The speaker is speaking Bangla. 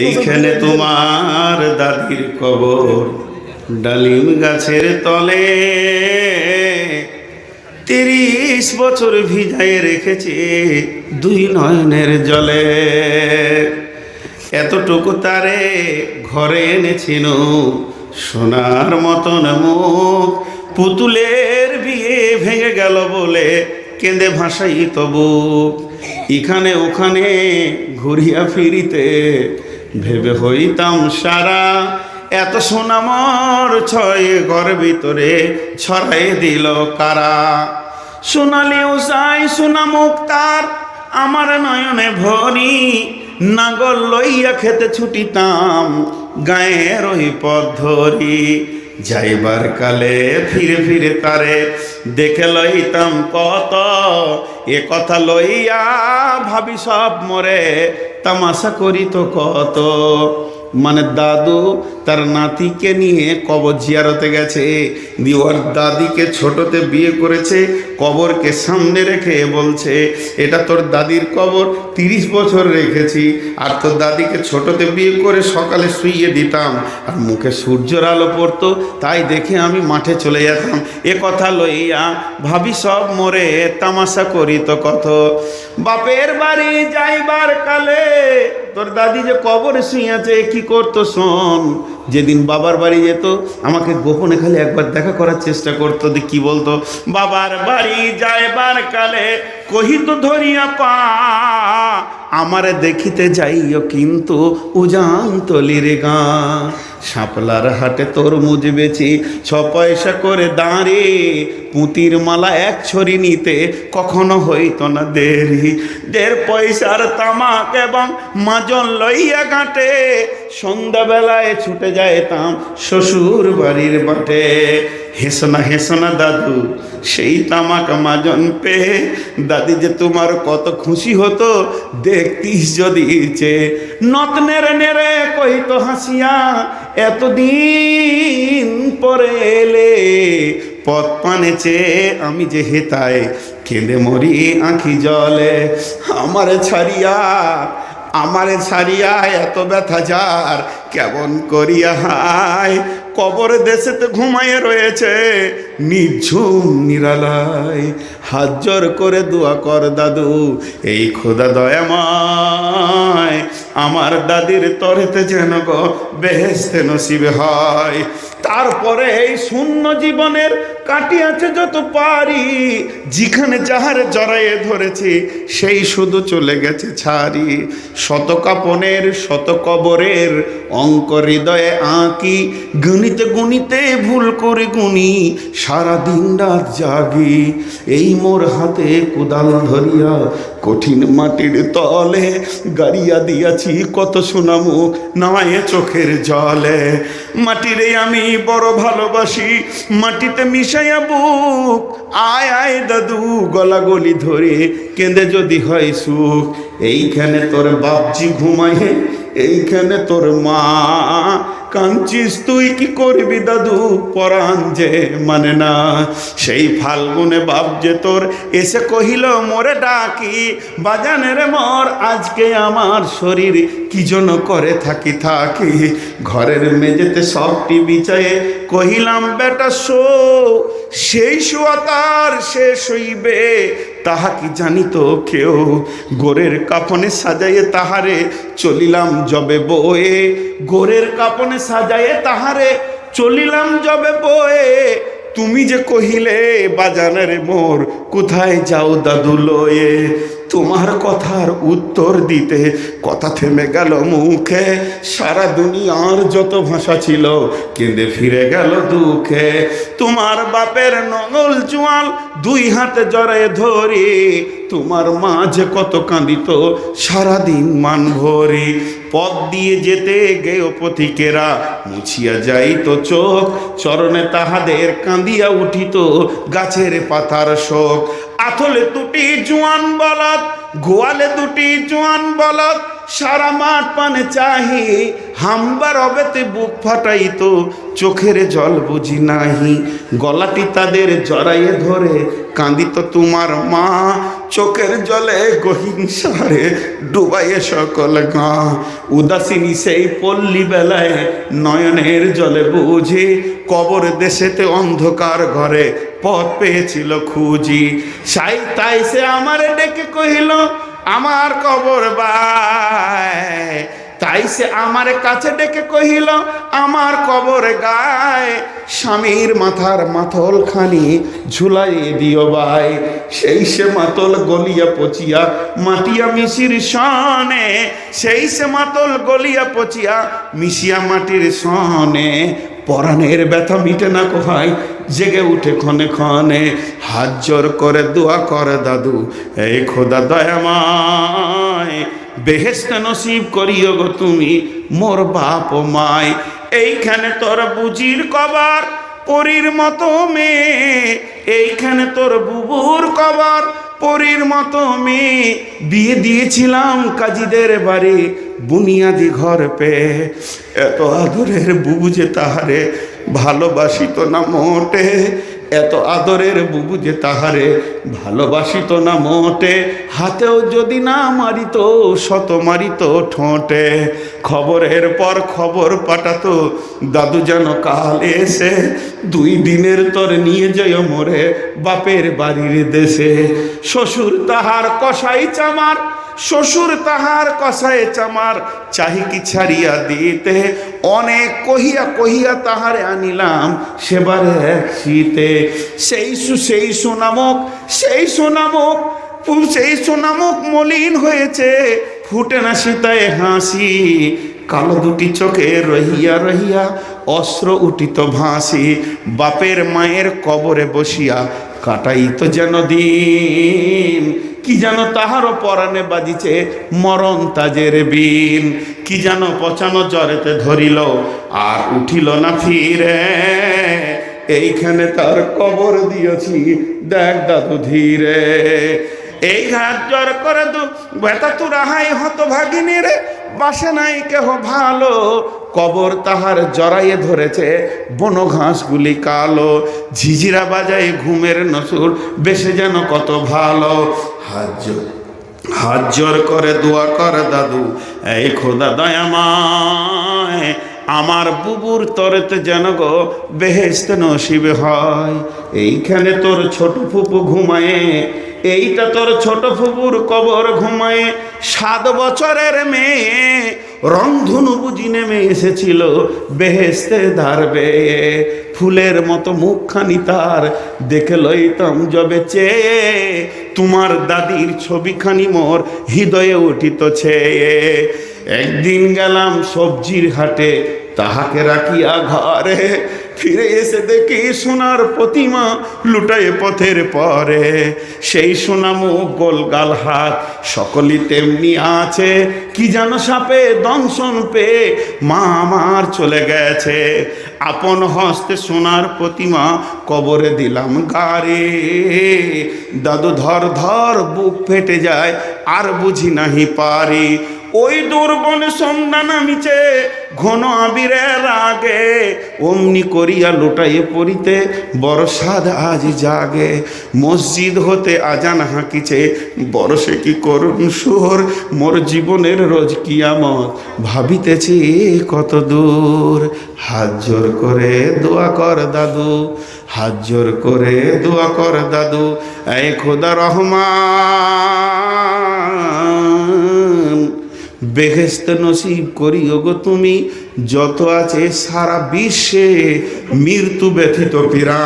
এইখানে তোমার দাদির কবর, ডালিম গাছের তলে 30 বছর ভিজায় রেখেছে দুই নয়নের জলে। এতটুকু তারে ঘরে এনেছিল সোনার মতন মুখ, পুতুলের বিয়ে ভেঙে গেল বলে কেঁদে ভাসাই তবু। এখানে ওখানে ঘুরিয়া ফিরিতে ভেবে হইতাম সারা, এত সোনামর ছয় ঘর ভিতরে ছড়াই দিল কারা। সোনালিও যাই সোনা মুক্তার আমার নয়নে ভরি, নাগল লইয়া খেতে ছুটিতাম গায়ের ওই পথ ধরি। যাইবার কালে ফিরে ফিরে তারে দেখে লইতাম কত, এ কথা লইয়া ভাবি সব মরে তামাশা করিত কত। মানে দাদু তার নাতিকে নিয়ে কবর জিয়ারতে গেছে, দিয়ে ওর দাদিকে ছোটতে বিয়ে করেছে, কবরকে সামনে রেখে বলছে এটা তোর দাদির কবর, 30 বছর রেখেছি, আর তোর দাদিকে ছোটতে বিয়ে করে সকালে শুইয়ে দিতাম আর মুখে সূর্যের আলো পড়তো, তাই দেখে আমি মাঠে চলে যেতাম। এ কথা লইয়া ভাবি সব মরে তামাশা করিত কত। বাপের বাড়ি যাইবার কালে তোর দাদি যে কবরে শুইয়াছে কি করতো শোন। যেদিন বাবার বাড়ি যেত আমাকে গোপনে খালি একবার দেখা করার চেষ্টা করতো, কি বলতো, বাবার বাড়ি যাইবার কালে কহিত ধরিয়া পা আমারে দেখিতে যাইও কিন্তু উজান তলির গা। শাপলার হাটে তরমুজ বেচি 6 পয়সা করে দাঁড়ে, পুঁতির মালা 1 ছড়ি নিতে কখনো হইতো না দেরি। 1.5 পয়সার তামাক এবং মাজন লইয়া ঘাটে সন্ধ্যাবেলায় ছুটে যাইতাম শ্বশুর বাড়ির বাটে। হেসনা দাদু সেই তামাক মাজন পেয়ে, দাদি যে তোমার কত খুশি হতো দেখতিস যদি ইচ্ছে। নত নেড়ে নেড়ে কহিত হাসিয়া এতদিন পরে এলে, পথ পানে চেয়ে আমি যে হেতায় কেঁদে মরি আঁখি জলে। আমারে ছাড়িয়া এত ব্যথা যার কেমন করিয়া হায়, কবর দেশেতে ঘুমাইয়ে রয়েছে নিঝুম নিরালায়। হাত জোর করে দোয়া কর দাদু এই খোদা দয়াময়, আমার দাদির তরেতে যেন গো বেহেশতে নসিবে হয়। তারপরে এই শূন্য জীবনের কাটিয়াছে যত পারি, যেখানে যাহারে জড়াইয়ে ধরেছি সেই শুধু চলে গেছে ছাড়ি। শত কাপনের শত কবরের অঙ্ক হৃদয়ে আঁকি, গুনিতে গুনিতে ভুল করে গুনি সারাদিন রাত জাগি। এই মোর হাতে কোদাল ধরিয়া কঠিন মাটির তলে গাড়িয়া দিয়াছি কত সোনামুখ নামায়ে চোখের জলে। মাটিরে আমি বড় ভালোবাসি, মাটিতে মিশাইয়া বুক। আয় আয় দাদু গলা গলি ধরে কেঁদে যদি হয় সুখ। এইখানে তোর বাপজি ঘুমায়, এইখানে তোর মা, কাঁদছিস তুই কি করবি দাদু পরাণ যে মানে না। সেই ফাল্গুনে বাপ যে তোর এসে কহিল মোরে ডাকি, বাজানের মর আজকে আমার শরীর কি জন্য করে থাকি। ঘরের মেঝেতে সবটি বিছায়ে কহিলাম বেটা শো, সেই শোয়া তার শেষ হইবে তাহা কি জানিত কেউ। গোরের কাফনে সাজাইয়ে তাহারে চলিলাম যবে বয়ে, গোরের কাফনে সাজাইয়ে তাহারে চলিলাম যবে বয়ে। তুমি যে কহিলে বাজানের মোর কোথায় যাও দাদু লয়ে, তোমার কথার উত্তর দিতে কথা থেমে গেল মুখে। সারা দুনিয়ার যত ভাষা ছিল কেঁদে ফিরে গেল দুঃখে। তোমার বাপের নঙল জোয়াল 2 হাতে জড়ায় ধরি, তোমার মা যে কত কাঁদিত সারাদিন মান ভরি। পথ দিয়ে যেতে গেও পথিকেরা মুছিয়া যাইত চোখ, চরণে তাহাদের কাঁদিয়া উঠিত গাছের পাতার শোক। আথলে 2টি জোয়ান বলদ, গোয়ালে 2টি জোয়ান বলদ, সারা মাঠ পানে চাহি হামবার অবেতে বুক ফাটাইত চোখের জল বুঝি নাহি। গলাটি তাদের জড়াইয়ে ধরে কাঁদিত তোমার মা, চোখের জলে গহীন সারে ডুবাইয়ে সকল গাঁ। উদাসীনী সেই পল্লী বেলায় নয়নের জলে বুঝি কবর দেশেতে অন্ধকার ঘরে পথ পেয়েছিল খুঁজি। তাই সে আমারে ডেকে কহিল আমার কবর বাই, তাই সে আমার কাছে ডেকে কহিল আমার কবর গায়, স্বামীর মাথার মাথল খানি ঝুলাইয়ে দিও ভাই। সেই সে মাতল গলিয়া পচিয়া মাটিয়া মিশির সনে, সেই সে মাতল গলিয়া পচিয়া মিশিয়া মাটির সনে। পরাণের ব্যথা মিটে না কোহায় জেগে উঠে ক্ষণে ক্ষণে, হাত জোর করে দোয়া করে দাদু এই খোদা দয়াময়, বেহেশত নসিব করিও গো তুমি মোর বাপ ও মায়। এইখানে তোর বুজির কবর পরীর মতো মেয়ে, এইখানে তোর বুবুর কবর পরীর মতো মেয়ে। বিয়ে দিয়েছিলাম কাজীদের বাড়ি বুনিয়াদি ঘর পেয়ে, এত আদরের বুবু যে তাহারে ভালোবাসিত না মোটে, এত আদরের বুবু যে তাহারে ভালোবাসিত না মোটে। হাতেও যদি না মারিত শত মারিত ঠোঁটে, খবরের পর খবর পাঠাতো দাদু যেন কাল এসে, 2 দিনের তোর নিয়ে যায় মোরে বাপের বাড়ির দেশে। শ্বশুর তাহার কসাই চামার, শ্বশুর তাহার কসাই চামার, চাহি কি ছাড়িয়া দিতে, অনেক কহিয়া কহিয়া তাহারে আনিলাম সেবারে এক শীতে। সেই সোনামুখ মলিন হয়েছে, ফুটে না সীতায় হাসি, কালো দুটি চোখে রহিয়া রহিয়া অস্ত্র উঠিত ভাসি। বাপের মায়ের কবরে বসিয়া কাটাইত যেন দিন, কি যেন তাহারও পরাণে বাজিছে মরণ তাজের বিন। কি যেন পচানো জ্বরেতে ধরিল আর উঠিল না ফিরে, এইখানে তার কবর দিয়েছি দেখ দাদু ধীরে। এই হাত জ্বর করে ব্যথা তু রাহাই হত ভাগিনী রে, বাসে নাই কেহ ভালো, কবর তাহার জড়াইয়ে ধরেছে বন ঘাসগুলি কালো। ঝিঝিরা বাজায় ঘুমের নসুর বেশে যেন কত ভালো, হাত জোর করে দোয়া করে দাদু এই খোদা দয়াময়, আমার বুবুর তরেতে যেন গো বেহেশত নসিব হয়। এইখানে তোর ছোট ফুপু ঘুমায়ে, এইটা তোর ছোট ফুপুর কবর ঘুমায়ে। 7 বছরের মেয়ে রংধনু বুঝি নেমে এসেছিল বেহেশতে ধার বেয়ে, ফুলের মতো মুখখানি তার দেখে লইতাম যবে চেয়ে, তোমার দাদির ছবিখানি মোর হৃদয়ে উঠিত ছেয়ে। একদিন গেলাম সবজির হাটে তাহাকে রাখিয়া ঘরে, ফিরে এসে দেখি সোনার প্রতিমা লুটায় পথের পরে। সেই সোনামুখ গোলগাল হাত সকলই তেমনি আছে, কি যেন সাপে দংশন পেয়ে মা আমার চলে গেছে। আপন হস্তে সোনার প্রতিমা কবরে দিলাম গারে, দাদু ধর ধর বুক ফেটে যায় আর বুঝি নাহি পারি। ওই দুর্বনে সন্ধ্যা নামিছে ঘন আবিরের আগে, অমনি করিয়া লুটাইয়ে পড়িতে বড় সাদ আজ জাগে। মসজিদ হতে আজান হাঁকিছে বড় সে কি করুন সুর, মোর জীবনের রোজ কিয়ামত ভাবিতেছি কত দূর। হাত জোর করে দোয়া কর দাদু, হাত জোর করে দোয়া কর দাদু এ খোদা রহমান, বেহেশত নসিব করিও গো তুমি যত আছে সারা বিশ্বে মৃত্যু ব্যথিত পীড়া।